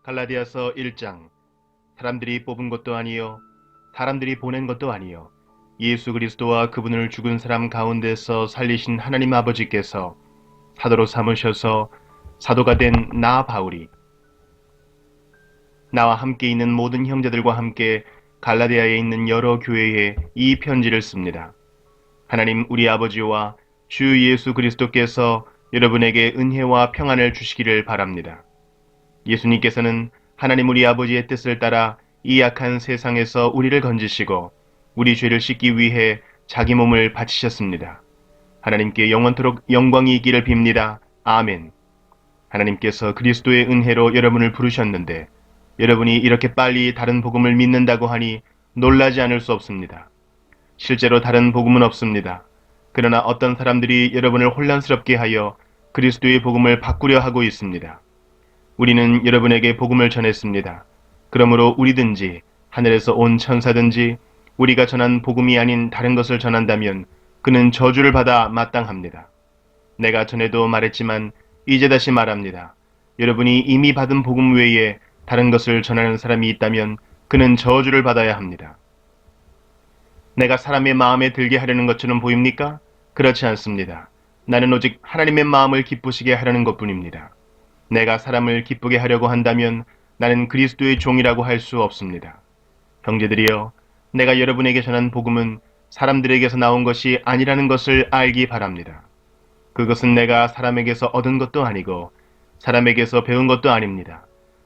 갈라디아서 1장. 사람들이 뽑은 것도 아니요 사람들이 보낸 것도 아니요 예수 그리스도와 그분을 죽은 사람 가운데서 살리신 하나님 아버지께서 사도로 삼으셔서 사도가 된 나 바울이 나와 함께 있는 모든 형제들과 함께 갈라디아에 있는 여러 교회에 이 편지를 씁니다. 하나님 우리 아버지와 주 예수 그리스도께서 여러분에게 은혜와 평안을 주시기를 바랍니다. 예수님께서는 하나님 우리 아버지의 뜻을 따라 이 악한 세상에서 우리를 건지시고 우리 죄를 씻기 위해 자기 몸을 바치셨습니다. 하나님께 영원토록 영광이 있기를 빕니다. 아멘. 하나님께서 그리스도의 은혜로 여러분을 부르셨는데 여러분이 이렇게 빨리 다른 복음을 믿는다고 하니 놀라지 않을 수 없습니다. 실제로 다른 복음은 없습니다. 그러나 어떤 사람들이 여러분을 혼란스럽게 하여 그리스도의 복음을 바꾸려 하고 있습니다. 우리는 여러분에게 복음을 전했습니다. 그러므로 우리든지 하늘에서 온 천사든지 우리가 전한 복음이 아닌 다른 것을 전한다면 그는 저주를 받아 마땅합니다. 내가 전에도 말했지만 이제 다시 말합니다. 여러분이 이미 받은 복음 외에 다른 것을 전하는 사람이 있다면 그는 저주를 받아야 합니다. 내가 사람의 마음에 들게 하려는 것처럼 보입니까? 그렇지 않습니다. 나는 오직 하나님의 마음을 기쁘시게 하려는 것뿐입니다. 내가 사람을 기쁘게 하려고 한다면 나는 그리스도의 종이라고 할 수 없습니다. 형제들이여, 내가 여러분에게 전한 복음은 사람들에게서 나온 것이 아니라는 것을 알기 바랍니다. 그것은 내가 사람에게서 얻은 것도 아니고 사람에게서 배운 것도 아닙니다.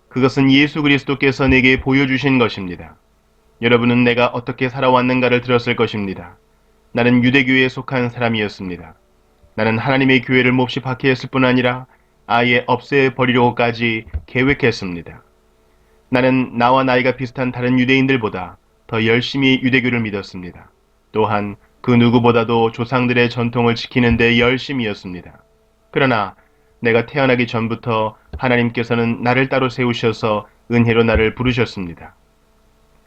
그것은 예수 그리스도께서 내게 보여주신 것입니다. 여러분은 내가 어떻게 살아왔는가를 들었을 것입니다. 나는 유대교에 속한 사람이었습니다. 나는 하나님의 교회를 몹시 박해했을 뿐 아니라 아예 없애버리려고까지 계획했습니다. 나는 나와 나이가 비슷한 다른 유대인들보다 더 열심히 유대교를 믿었습니다. 또한 그 누구보다도 조상들의 전통을 지키는 데 열심이었습니다. 그러나 내가 태어나기 전부터 하나님께서는 나를 따로 세우셔서 은혜로 나를 부르셨습니다.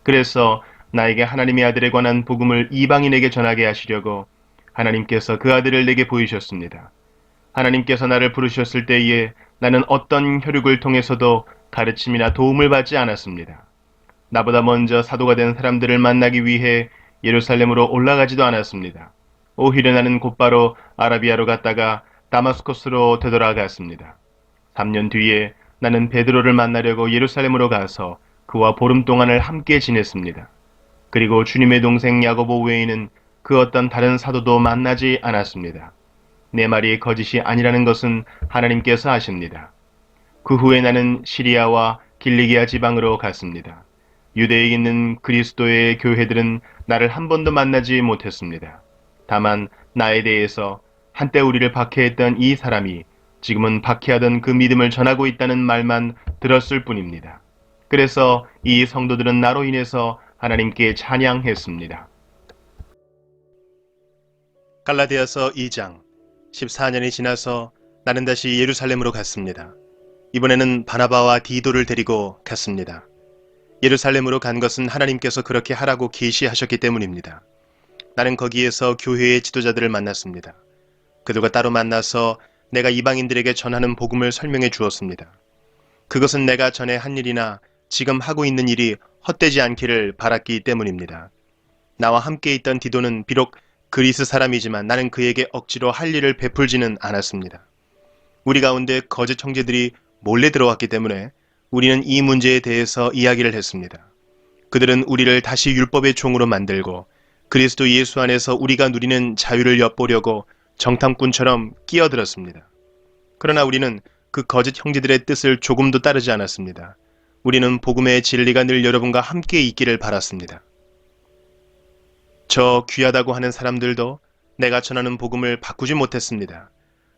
그래서 나에게 하나님의 아들에 관한 복음을 이방인에게 전하게 하시려고 하나님께서 그 아들을 내게 보이셨습니다. 하나님께서 나를 부르셨을 때에 나는 어떤 혈육을 통해서도 가르침이나 도움을 받지 않았습니다. 나보다 먼저 사도가 된 사람들을 만나기 위해 예루살렘으로 올라가지도 않았습니다. 오히려 나는 곧바로 아라비아로 갔다가 다마스코스로 되돌아갔습니다. 3년 뒤에 나는 베드로를 만나려고 예루살렘으로 가서 그와 보름 동안을 함께 지냈습니다. 그리고 주님의 동생 야고보 외에는 그 어떤 다른 사도도 만나지 않았습니다. 내 말이 거짓이 아니라는 것은 하나님께서 아십니다. 그 후에 나는 시리아와 길리기아 지방으로 갔습니다. 유대에 있는 그리스도의 교회들은 나를 한 번도 만나지 못했습니다. 다만 나에 대해서 한때 우리를 박해했던 이 사람이 지금은 박해하던 그 믿음을 전하고 있다는 말만 들었을 뿐입니다. 그래서 이 성도들은 나로 인해서 하나님께 찬양했습니다. 갈라디아서 2장. 14년이 지나서 나는 다시 예루살렘으로 갔습니다. 이번에는 바나바와 디도를 데리고 갔습니다. 예루살렘으로 간 것은 하나님께서 그렇게 하라고 계시하셨기 때문입니다. 나는 거기에서 교회의 지도자들을 만났습니다. 그들과 따로 만나서 내가 이방인들에게 전하는 복음을 설명해 주었습니다. 그것은 내가 전에 한 일이나 지금 하고 있는 일이 헛되지 않기를 바랐기 때문입니다. 나와 함께 있던 디도는 비록 그리스 사람이지만 나는 그에게 억지로 할 일을 베풀지는 않았습니다. 우리 가운데 거짓 형제들이 몰래 들어왔기 때문에 우리는 이 문제에 대해서 이야기를 했습니다. 그들은 우리를 다시 율법의 종으로 만들고 그리스도 예수 안에서 우리가 누리는 자유를 엿보려고 정탐꾼처럼 끼어들었습니다. 그러나 우리는 그 거짓 형제들의 뜻을 조금도 따르지 않았습니다. 우리는 복음의 진리가 늘 여러분과 함께 있기를 바랐습니다. 저 귀하다고 하는 사람들도 내가 전하는 복음을 바꾸지 못했습니다.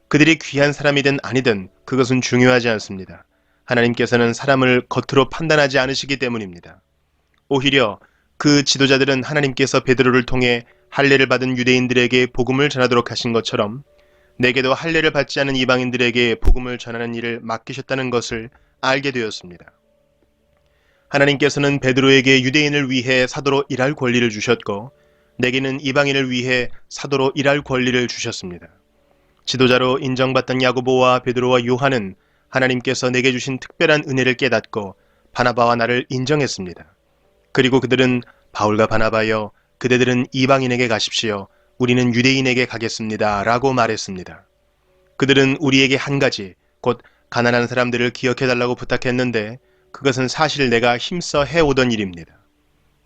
그들이 귀한 사람이든 아니든 그것은 중요하지 않습니다. 하나님께서는 사람을 겉으로 판단하지 않으시기 때문입니다. 오히려 그 지도자들은 하나님께서 베드로를 통해 할례를 받은 유대인들에게 복음을 전하도록 하신 것처럼 내게도 할례를 받지 않은 이방인들에게 복음을 전하는 일을 맡기셨다는 것을 알게 되었습니다. 하나님께서는 베드로에게 유대인을 위해 사도로 일할 권리를 주셨고 내게는 이방인을 위해 사도로 일할 권리를 주셨습니다. 지도자로 인정받던 야고보와 베드로와 요한은 하나님께서 내게 주신 특별한 은혜를 깨닫고 바나바와 나를 인정했습니다. 그리고 그들은 바울과 바나바여, 그대들은 이방인에게 가십시오. 우리는 유대인에게 가겠습니다. 라고 말했습니다. 그들은 우리에게 한 가지, 곧 가난한 사람들을 기억해달라고 부탁했는데 그것은 사실 내가 힘써 해오던 일입니다.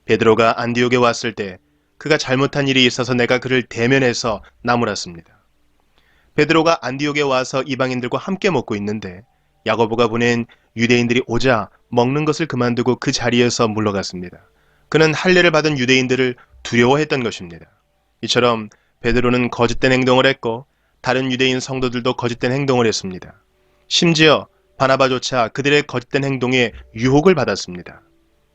베드로가 안디옥에 왔을 때 그가 잘못한 일이 있어서 내가 그를 대면해서 나무랐습니다. 베드로가 안디옥에 와서 이방인들과 함께 먹고 있는데 야고보가 보낸 유대인들이 오자 먹는 것을 그만두고 그 자리에서 물러갔습니다. 그는 할례를 받은 유대인들을 두려워했던 것입니다. 이처럼 베드로는 거짓된 행동을 했고 다른 유대인 성도들도 거짓된 행동을 했습니다. 심지어 바나바조차 그들의 거짓된 행동에 유혹을 받았습니다.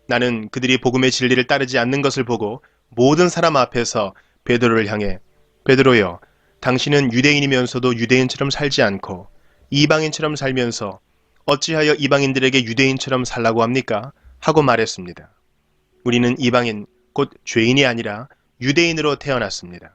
나는 그들이 복음의 진리를 따르지 않는 것을 보고 모든 사람 앞에서 베드로를 향해 베드로여, 당신은 유대인이면서도 유대인처럼 살지 않고 이방인처럼 살면서 어찌하여 이방인들에게 유대인처럼 살라고 합니까? 하고 말했습니다. 우리는 이방인, 곧 죄인이 아니라 유대인으로 태어났습니다.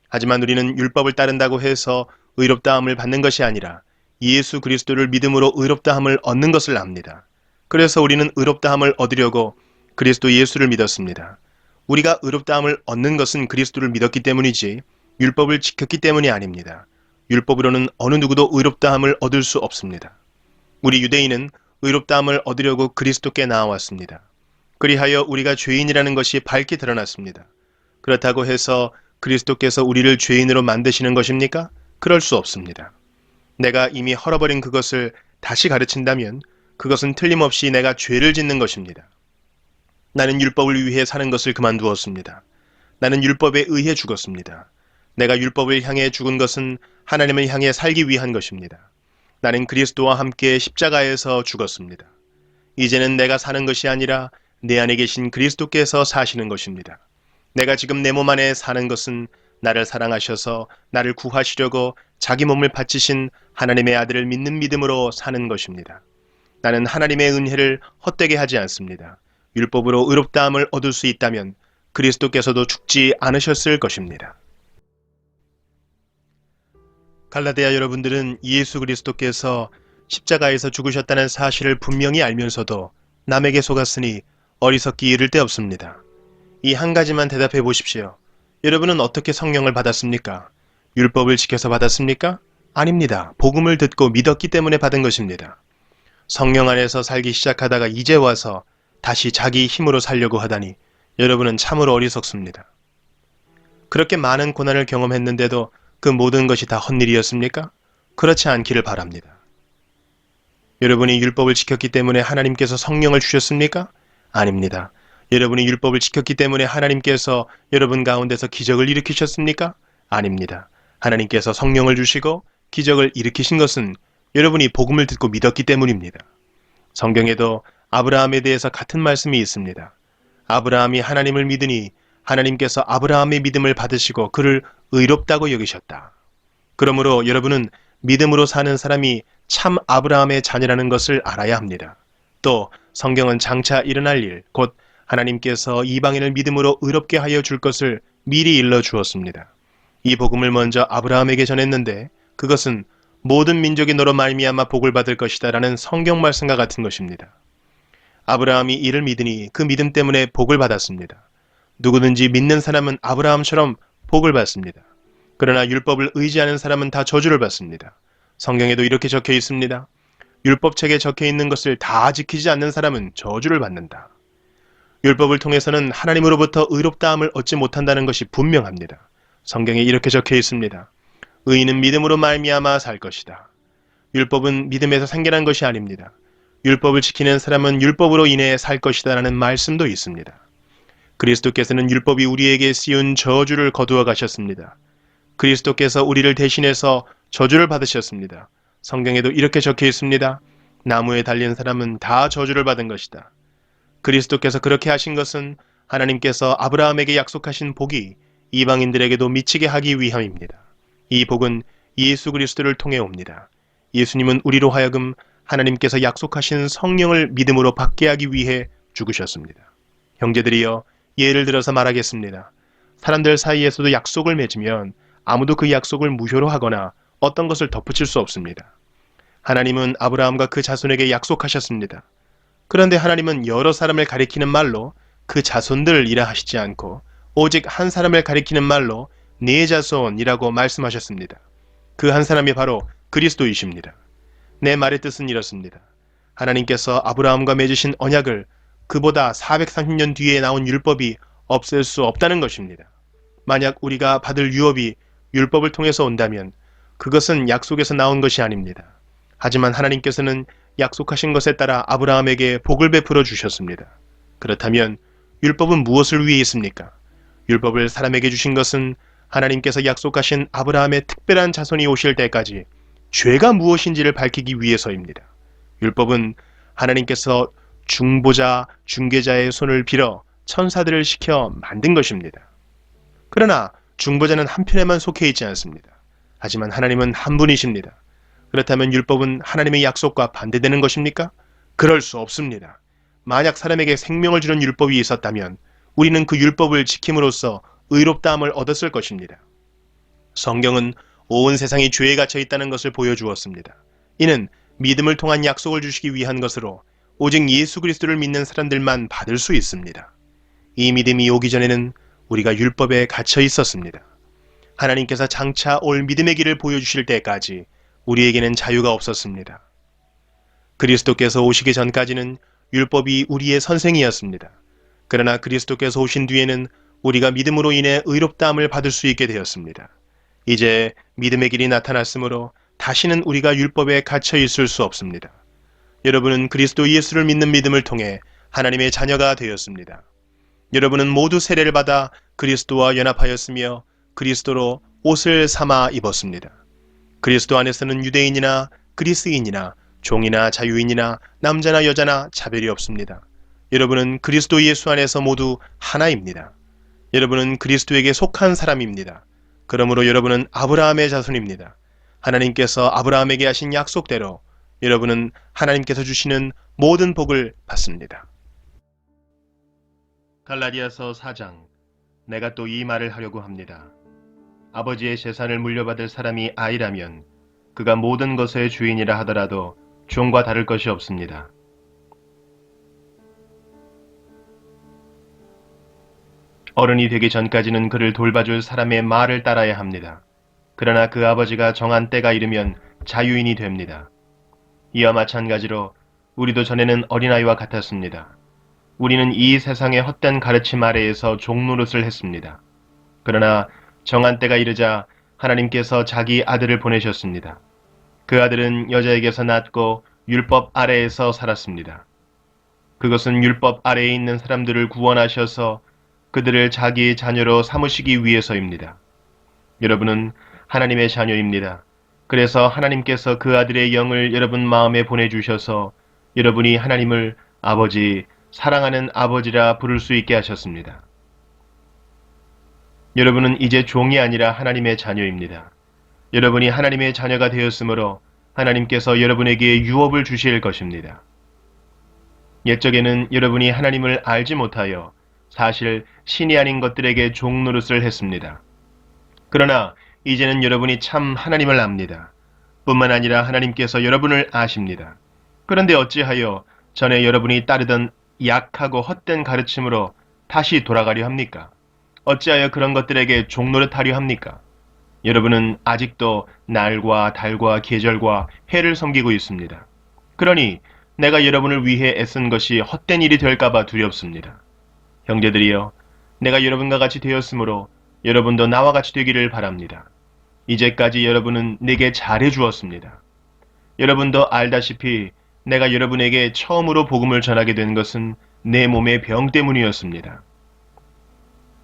하지만 우리는 율법을 따른다고 해서 의롭다함을 받는 것이 아니라 예수 그리스도를 믿음으로 의롭다함을 얻는 것을 압니다. 그래서 우리는 의롭다함을 얻으려고 그리스도 예수를 믿었습니다. 우리가 의롭다함을 얻는 것은 그리스도를 믿었기 때문이지 율법을 지켰기 때문이 아닙니다. 율법으로는 어느 누구도 의롭다함을 얻을 수 없습니다. 우리 유대인은 의롭다함을 얻으려고 그리스도께 나아왔습니다. 그리하여 우리가 죄인이라는 것이 밝게 드러났습니다. 그렇다고 해서 그리스도께서 우리를 죄인으로 만드시는 것입니까? 그럴 수 없습니다. 내가 이미 헐어버린 그것을 다시 가르친다면 그것은 틀림없이 내가 죄를 짓는 것입니다. 나는 율법을 위해 사는 것을 그만두었습니다. 나는 율법에 의해 죽었습니다. 내가 율법을 향해 죽은 것은 하나님을 향해 살기 위한 것입니다. 나는 그리스도와 함께 십자가에서 죽었습니다. 이제는 내가 사는 것이 아니라 내 안에 계신 그리스도께서 사시는 것입니다. 내가 지금 내 몸 안에 사는 것은 나를 사랑하셔서 나를 구하시려고 자기 몸을 바치신 하나님의 아들을 믿는 믿음으로 사는 것입니다. 나는 하나님의 은혜를 헛되게 하지 않습니다. 율법으로 의롭다함을 얻을 수 있다면 그리스도께서도 죽지 않으셨을 것입니다. 갈라디아 여러분들은 예수 그리스도께서 십자가에서 죽으셨다는 사실을 분명히 알면서도 남에게 속았으니 어리석기 이를 데 없습니다. 이 한 가지만 대답해 보십시오. 여러분은 어떻게 성령을 받았습니까? 율법을 지켜서 받았습니까? 아닙니다. 복음을 듣고 믿었기 때문에 받은 것입니다. 성령 안에서 살기 시작하다가 이제 와서 다시 자기 힘으로 살려고 하다니 여러분은 참으로 어리석습니다. 그렇게 많은 고난을 경험했는데도 그 모든 것이 다 헛일이었습니까? 그렇지 않기를 바랍니다. 여러분이 율법을 지켰기 때문에 하나님께서 성령을 주셨습니까? 아닙니다. 여러분이 율법을 지켰기 때문에 하나님께서 여러분 가운데서 기적을 일으키셨습니까? 아닙니다. 하나님께서 성령을 주시고 기적을 일으키신 것은 여러분이 복음을 듣고 믿었기 때문입니다. 성경에도 아브라함에 대해서 같은 말씀이 있습니다. 아브라함이 하나님을 믿으니 하나님께서 아브라함의 믿음을 받으시고 그를 의롭다고 여기셨다. 그러므로 여러분은 믿음으로 사는 사람이 참 아브라함의 자녀라는 것을 알아야 합니다. 또 성경은 장차 일어날 일, 곧 하나님께서 이방인을 믿음으로 의롭게 하여 줄 것을 미리 일러 주었습니다. 이 복음을 먼저 아브라함에게 전했는데 그것은 모든 민족이 너로 말미암아 복을 받을 것이다 라는 성경 말씀과 같은 것입니다. 아브라함이 이를 믿으니 그 믿음 때문에 복을 받았습니다. 누구든지 믿는 사람은 아브라함처럼 복을 받습니다. 그러나 율법을 의지하는 사람은 다 저주를 받습니다. 성경에도 이렇게 적혀 있습니다. 율법책에 적혀 있는 것을 다 지키지 않는 사람은 저주를 받는다. 율법을 통해서는 하나님으로부터 의롭다함을 얻지 못한다는 것이 분명합니다. 성경에 이렇게 적혀 있습니다. 의인은 믿음으로 말미암아 살 것이다. 율법은 믿음에서 생겨난 것이 아닙니다. 율법을 지키는 사람은 율법으로 인해 살 것이다 라는 말씀도 있습니다. 그리스도께서는 율법이 우리에게 씌운 저주를 거두어 가셨습니다. 그리스도께서 우리를 대신해서 저주를 받으셨습니다. 성경에도 이렇게 적혀 있습니다. 나무에 달린 사람은 다 저주를 받은 것이다. 그리스도께서 그렇게 하신 것은 하나님께서 아브라함에게 약속하신 복이 이방인들에게도 미치게 하기 위함입니다. 이 복은 예수 그리스도를 통해 옵니다. 예수님은 우리로 하여금 하나님께서 약속하신 성령을 믿음으로 받게 하기 위해 죽으셨습니다. 형제들이여, 예를 들어서 말하겠습니다. 사람들 사이에서도 약속을 맺으면 아무도 그 약속을 무효로 하거나 어떤 것을 덧붙일 수 없습니다. 하나님은 아브라함과 그 자손에게 약속하셨습니다. 그런데 하나님은 여러 사람을 가리키는 말로 그 자손들이라 하시지 않고 오직 한 사람을 가리키는 말로 네 자손이라고 말씀하셨습니다. 그 한 사람이 바로 그리스도이십니다. 내 말의 뜻은 이렇습니다. 하나님께서 아브라함과 맺으신 언약을 그보다 430년 뒤에 나온 율법이 없앨 수 없다는 것입니다. 만약 우리가 받을 유업이 율법을 통해서 온다면 그것은 약속에서 나온 것이 아닙니다. 하지만 하나님께서는 약속하신 것에 따라 아브라함에게 복을 베풀어 주셨습니다. 그렇다면 율법은 무엇을 위해 있습니까? 율법을 사람에게 주신 것은 하나님께서 약속하신 아브라함의 특별한 자손이 오실 때까지 죄가 무엇인지를 밝히기 위해서입니다. 율법은 하나님께서 중보자, 중개자의 손을 빌어 천사들을 시켜 만든 것입니다. 그러나 중보자는 한편에만 속해 있지 않습니다. 하지만 하나님은 한 분이십니다. 그렇다면 율법은 하나님의 약속과 반대되는 것입니까? 그럴 수 없습니다. 만약 사람에게 생명을 주는 율법이 있었다면 우리는 그 율법을 지킴으로써 의롭다함을 얻었을 것입니다. 성경은 온 세상이 죄에 갇혀 있다는 것을 보여주었습니다. 이는 믿음을 통한 약속을 주시기 위한 것으로 오직 예수 그리스도를 믿는 사람들만 받을 수 있습니다. 이 믿음이 오기 전에는 우리가 율법에 갇혀 있었습니다. 하나님께서 장차 올 믿음의 길을 보여주실 때까지 우리에게는 자유가 없었습니다. 그리스도께서 오시기 전까지는 율법이 우리의 선생이었습니다. 그러나 그리스도께서 오신 뒤에는 우리가 믿음으로 인해 의롭다함을 받을 수 있게 되었습니다. 이제 믿음의 길이 나타났으므로 다시는 우리가 율법에 갇혀 있을 수 없습니다. 여러분은 그리스도 예수를 믿는 믿음을 통해 하나님의 자녀가 되었습니다. 여러분은 모두 세례를 받아 그리스도와 연합하였으며 그리스도로 옷을 삼아 입었습니다. 그리스도 안에서는 유대인이나 그리스인이나 종이나 자유인이나 남자나 여자나 차별이 없습니다. 여러분은 그리스도 예수 안에서 모두 하나입니다. 여러분은 그리스도에게 속한 사람입니다. 그러므로 여러분은 아브라함의 자손입니다. 하나님께서 아브라함에게 하신 약속대로 여러분은 하나님께서 주시는 모든 복을 받습니다. 갈라디아서 4장. 내가 또 이 말을 하려고 합니다. 아버지의 재산을 물려받을 사람이 아이라면 그가 모든 것의 주인이라 하더라도 종과 다를 것이 없습니다. 어른이 되기 전까지는 그를 돌봐줄 사람의 말을 따라야 합니다. 그러나 그 아버지가 정한 때가 이르면 자유인이 됩니다. 이와 마찬가지로 우리도 전에는 어린아이와 같았습니다. 우리는 이 세상의 헛된 가르침 아래에서 종노릇을 했습니다. 그러나 정한 때가 이르자 하나님께서 자기 아들을 보내셨습니다. 그 아들은 여자에게서 낳고 율법 아래에서 살았습니다. 그것은 율법 아래에 있는 사람들을 구원하셔서 그들을 자기의 자녀로 삼으시기 위해서입니다. 여러분은 하나님의 자녀입니다. 그래서 하나님께서 그 아들의 영을 여러분 마음에 보내주셔서 여러분이 하나님을 아버지, 사랑하는 아버지라 부를 수 있게 하셨습니다. 여러분은 이제 종이 아니라 하나님의 자녀입니다. 여러분이 하나님의 자녀가 되었으므로 하나님께서 여러분에게 유업을 주실 것입니다. 옛적에는 여러분이 하나님을 알지 못하여 사실 신이 아닌 것들에게 종노릇을 했습니다. 그러나 이제는 여러분이 참 하나님을 압니다. 뿐만 아니라 하나님께서 여러분을 아십니다. 그런데 어찌하여 전에 여러분이 따르던 약하고 헛된 가르침으로 다시 돌아가려 합니까? 어찌하여 그런 것들에게 종노릇하려 합니까? 여러분은 아직도 날과 달과 계절과 해를 섬기고 있습니다. 그러니 내가 여러분을 위해 애쓴 것이 헛된 일이 될까봐 두렵습니다. 형제들이여, 내가 여러분과 같이 되었으므로 여러분도 나와 같이 되기를 바랍니다. 이제까지 여러분은 내게 잘해 주었습니다. 여러분도 알다시피 내가 여러분에게 처음으로 복음을 전하게 된 것은 내 몸의 병 때문이었습니다.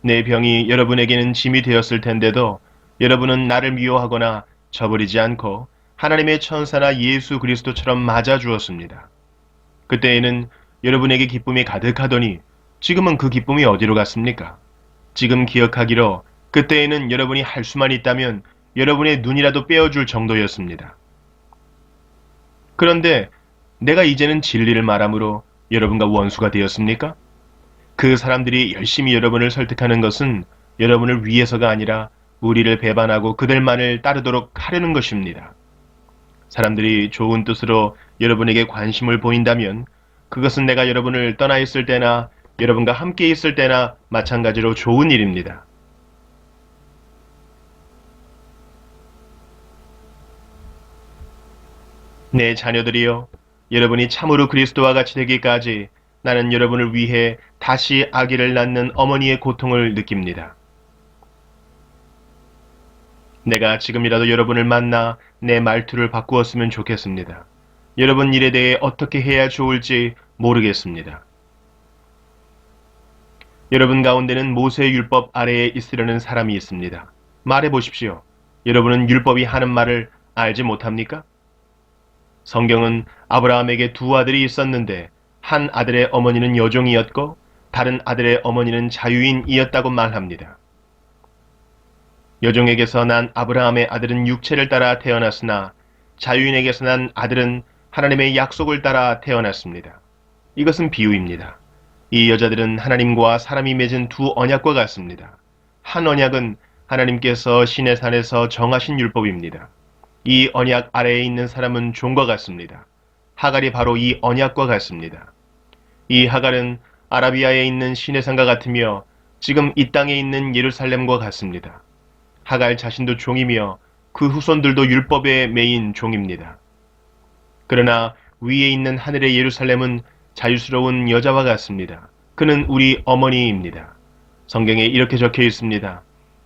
내 병이 여러분에게는 짐이 되었을 텐데도 여러분은 나를 미워하거나 저버리지 않고 하나님의 천사나 예수 그리스도처럼 맞아 주었습니다. 그때에는 여러분에게 기쁨이 가득하더니 지금은 그 기쁨이 어디로 갔습니까? 지금 기억하기로 그때에는 여러분이 할 수만 있다면 여러분의 눈이라도 빼어줄 정도였습니다. 그런데 내가 이제는 진리를 말함으로 여러분과 원수가 되었습니까? 그 사람들이 열심히 여러분을 설득하는 것은 여러분을 위해서가 아니라 우리를 배반하고 그들만을 따르도록 하려는 것입니다. 사람들이 좋은 뜻으로 여러분에게 관심을 보인다면 그것은 내가 여러분을 떠나 있을 때나 여러분과 함께 있을 때나 마찬가지로 좋은 일입니다. 내 자녀들이여, 여러분이 참으로 그리스도와 같이 되기까지 나는 여러분을 위해 다시 아기를 낳는 어머니의 고통을 느낍니다. 내가 지금이라도 여러분을 만나 내 말투를 바꾸었으면 좋겠습니다. 여러분 일에 대해 어떻게 해야 좋을지 모르겠습니다. 여러분 가운데는 모세의 율법 아래에 있으려는 사람이 있습니다. 말해 보십시오. 여러분은 율법이 하는 말을 알지 못합니까? 성경은 아브라함에게 두 아들이 있었는데 한 아들의 어머니는 여종이었고 다른 아들의 어머니는 자유인이었다고 말합니다. 여종에게서 난 아브라함의 아들은 육체를 따라 태어났으나 자유인에게서 난 아들은 하나님의 약속을 따라 태어났습니다. 이것은 비유입니다. 이 여자들은 하나님과 사람이 맺은 두 언약과 같습니다. 한 언약은 하나님께서 시내산에서 정하신 율법입니다. 이 언약 아래에 있는 사람은 종과 같습니다. 하갈이 바로 이 언약과 같습니다. 이 하갈은 아라비아에 있는 시내산과 같으며 지금 이 땅에 있는 예루살렘과 같습니다. 하갈 자신도 종이며 그 후손들도 율법에 매인 종입니다. 그러나 위에 있는 하늘의 예루살렘은 자유스러운 여자와 같습니다. 그는 우리 어머니입니다. 성경에 이렇게 적혀 있습니다.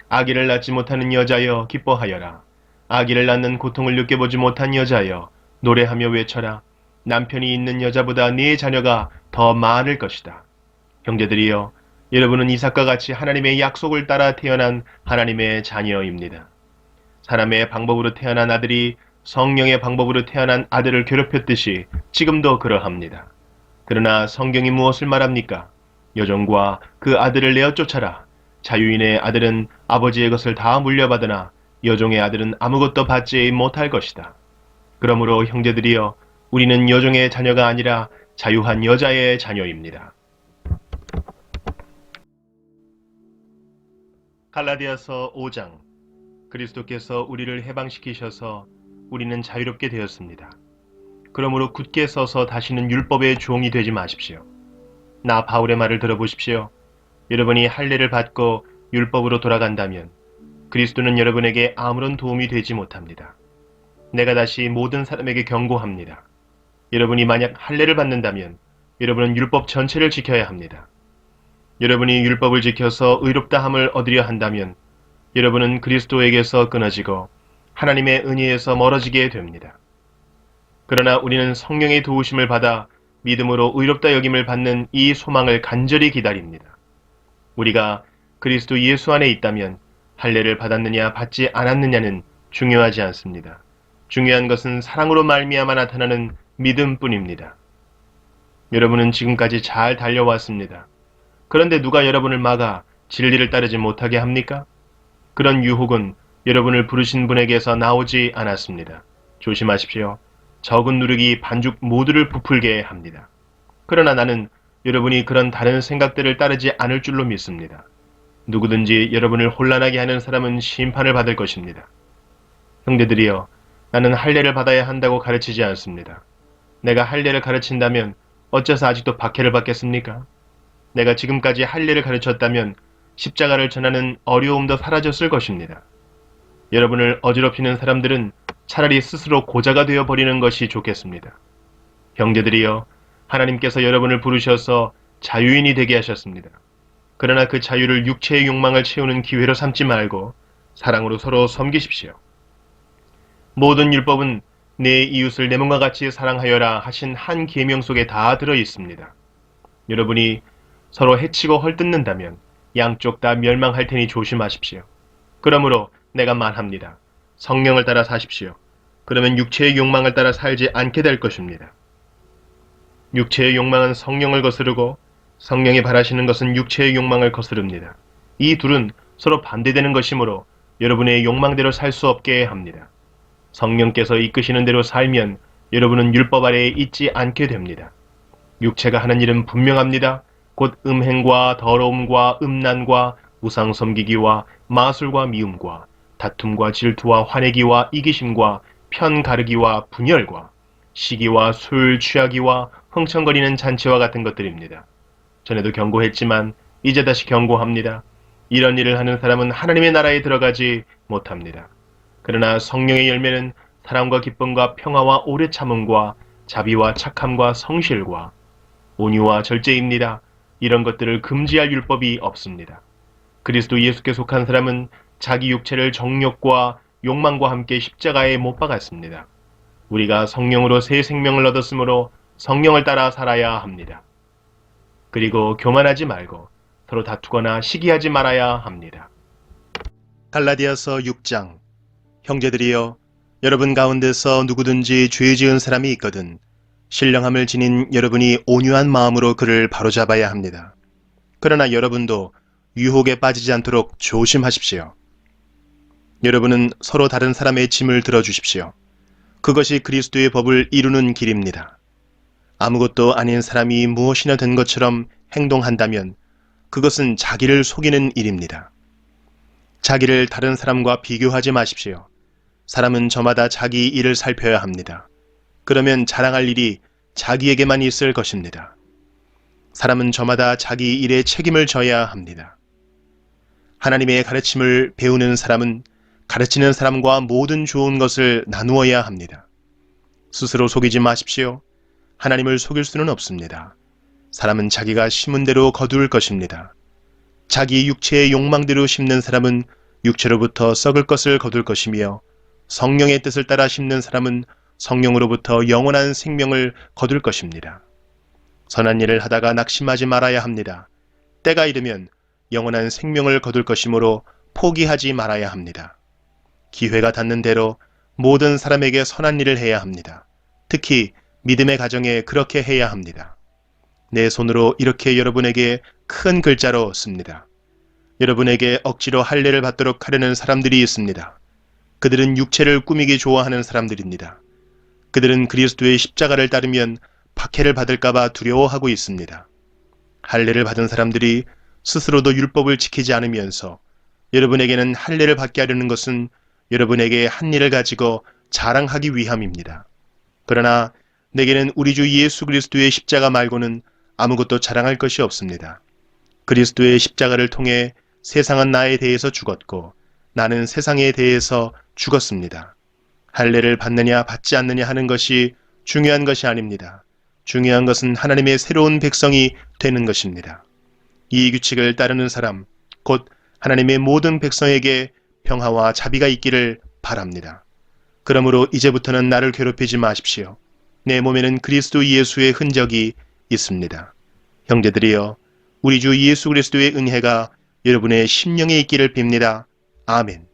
아기를 낳지 못하는 여자여 기뻐하여라. 아기를 낳는 고통을 느껴보지 못한 여자여 노래하며 외쳐라. 남편이 있는 여자보다 네 자녀가 더 많을 것이다. 형제들이여, 여러분은 이삭과 같이 하나님의 약속을 따라 태어난 하나님의 자녀입니다. 사람의 방법으로 태어난 아들이 성령의 방법으로 태어난 아들을 괴롭혔듯이 지금도 그러합니다. 그러나 성경이 무엇을 말합니까? 여종과 그 아들을 내어 쫓아라. 자유인의 아들은 아버지의 것을 다 물려받으나 여종의 아들은 아무것도 받지 못할 것이다. 그러므로 형제들이여, 우리는 여종의 자녀가 아니라 자유한 여자의 자녀입니다. 갈라디아서 5장. 그리스도께서 우리를 해방시키셔서 우리는 자유롭게 되었습니다. 그러므로 굳게 서서 다시는 율법의 종이 되지 마십시오. 나 바울의 말을 들어보십시오. 여러분이 할례를 받고 율법으로 돌아간다면 그리스도는 여러분에게 아무런 도움이 되지 못합니다. 내가 다시 모든 사람에게 경고합니다. 여러분이 만약 할례를 받는다면 여러분은 율법 전체를 지켜야 합니다. 여러분이 율법을 지켜서 의롭다함을 얻으려 한다면 여러분은 그리스도에게서 끊어지고 하나님의 은혜에서 멀어지게 됩니다. 그러나 우리는 성령의 도우심을 받아 믿음으로 의롭다 여김을 받는 이 소망을 간절히 기다립니다. 우리가 그리스도 예수 안에 있다면 할례를 받았느냐 받지 않았느냐는 중요하지 않습니다. 중요한 것은 사랑으로 말미암아 나타나는 믿음뿐입니다. 여러분은 지금까지 잘 달려왔습니다. 그런데 누가 여러분을 막아 진리를 따르지 못하게 합니까? 그런 유혹은 여러분을 부르신 분에게서 나오지 않았습니다. 조심하십시오. 적은 누룩이 반죽 모두를 부풀게 합니다. 그러나 나는 여러분이 그런 다른 생각들을 따르지 않을 줄로 믿습니다. 누구든지 여러분을 혼란하게 하는 사람은 심판을 받을 것입니다. 형제들이여, 나는 할례를 받아야 한다고 가르치지 않습니다. 내가 할례를 가르친다면 어째서 아직도 박해를 받겠습니까? 내가 지금까지 할례를 가르쳤다면 십자가를 전하는 어려움도 사라졌을 것입니다. 여러분을 어지럽히는 사람들은 차라리 스스로 고자가 되어버리는 것이 좋겠습니다. 형제들이여, 하나님께서 여러분을 부르셔서 자유인이 되게 하셨습니다. 그러나 그 자유를 육체의 욕망을 채우는 기회로 삼지 말고 사랑으로 서로 섬기십시오. 모든 율법은 내 이웃을 내 몸과 같이 사랑하여라 하신 한 계명 속에 다 들어 있습니다. 여러분이 서로 해치고 헐뜯는다면 양쪽 다 멸망할 테니 조심하십시오. 그러므로 내가 말합니다. 성령을 따라 사십시오. 그러면 육체의 욕망을 따라 살지 않게 될 것입니다. 육체의 욕망은 성령을 거스르고 성령이 바라시는 것은 육체의 욕망을 거스릅니다. 이 둘은 서로 반대되는 것이므로 여러분의 욕망대로 살 수 없게 합니다. 성령께서 이끄시는 대로 살면 여러분은 율법 아래에 있지 않게 됩니다. 육체가 하는 일은 분명합니다. 곧 음행과 더러움과 음란과 우상 섬기기와 마술과 미움과 다툼과 질투와 화내기와 이기심과 편 가르기와 분열과 시기와 술 취하기와 흥청거리는 잔치와 같은 것들입니다. 전에도 경고했지만 이제 다시 경고합니다. 이런 일을 하는 사람은 하나님의 나라에 들어가지 못합니다. 그러나 성령의 열매는 사랑과 기쁨과 평화와 오래 참음과 자비와 착함과 성실과 온유와 절제입니다. 이런 것들을 금지할 율법이 없습니다. 그리스도 예수께 속한 사람은 자기 육체를 정욕과 욕망과 함께 십자가에 못 박았습니다. 우리가 성령으로 새 생명을 얻었으므로 성령을 따라 살아야 합니다. 그리고 교만하지 말고 서로 다투거나 시기하지 말아야 합니다. 갈라디아서 6장. 형제들이여, 여러분 가운데서 누구든지 죄 지은 사람이 있거든 신령함을 지닌 여러분이 온유한 마음으로 그를 바로잡아야 합니다. 그러나 여러분도 유혹에 빠지지 않도록 조심하십시오. 여러분은 서로 다른 사람의 짐을 들어주십시오. 그것이 그리스도의 법을 이루는 길입니다. 아무것도 아닌 사람이 무엇이나 된 것처럼 행동한다면 그것은 자기를 속이는 일입니다. 자기를 다른 사람과 비교하지 마십시오. 사람은 저마다 자기 일을 살펴야 합니다. 그러면 자랑할 일이 자기에게만 있을 것입니다. 사람은 저마다 자기 일에 책임을 져야 합니다. 하나님의 가르침을 배우는 사람은 가르치는 사람과 모든 좋은 것을 나누어야 합니다. 스스로 속이지 마십시오. 하나님을 속일 수는 없습니다. 사람은 자기가 심은 대로 거둘 것입니다. 자기 육체의 욕망대로 심는 사람은 육체로부터 썩을 것을 거둘 것이며 성령의 뜻을 따라 심는 사람은 성령으로부터 영원한 생명을 거둘 것입니다. 선한 일을 하다가 낙심하지 말아야 합니다. 때가 이르면 영원한 생명을 거둘 것이므로 포기하지 말아야 합니다. 기회가 닿는 대로 모든 사람에게 선한 일을 해야 합니다. 특히 믿음의 가정에 그렇게 해야 합니다. 내 손으로 이렇게 여러분에게 큰 글자로 씁니다. 여러분에게 억지로 할례를 받도록 하려는 사람들이 있습니다. 그들은 육체를 꾸미기 좋아하는 사람들입니다. 그들은 그리스도의 십자가를 따르면 박해를 받을까봐 두려워하고 있습니다. 할례를 받은 사람들이 스스로도 율법을 지키지 않으면서 여러분에게는 할례를 받게 하려는 것은 여러분에게 한 일을 가지고 자랑하기 위함입니다. 그러나 내게는 우리 주 예수 그리스도의 십자가 말고는 아무것도 자랑할 것이 없습니다. 그리스도의 십자가를 통해 세상은 나에 대해서 죽었고 나는 세상에 대해서 죽었습니다. 할례를 받느냐 받지 않느냐 하는 것이 중요한 것이 아닙니다. 중요한 것은 하나님의 새로운 백성이 되는 것입니다. 이 규칙을 따르는 사람, 곧 하나님의 모든 백성에게 평화와 자비가 있기를 바랍니다. 그러므로 이제부터는 나를 괴롭히지 마십시오. 내 몸에는 그리스도 예수의 흔적이 있습니다. 형제들이여, 우리 주 예수 그리스도의 은혜가 여러분의 심령에 있기를 빕니다. 아멘.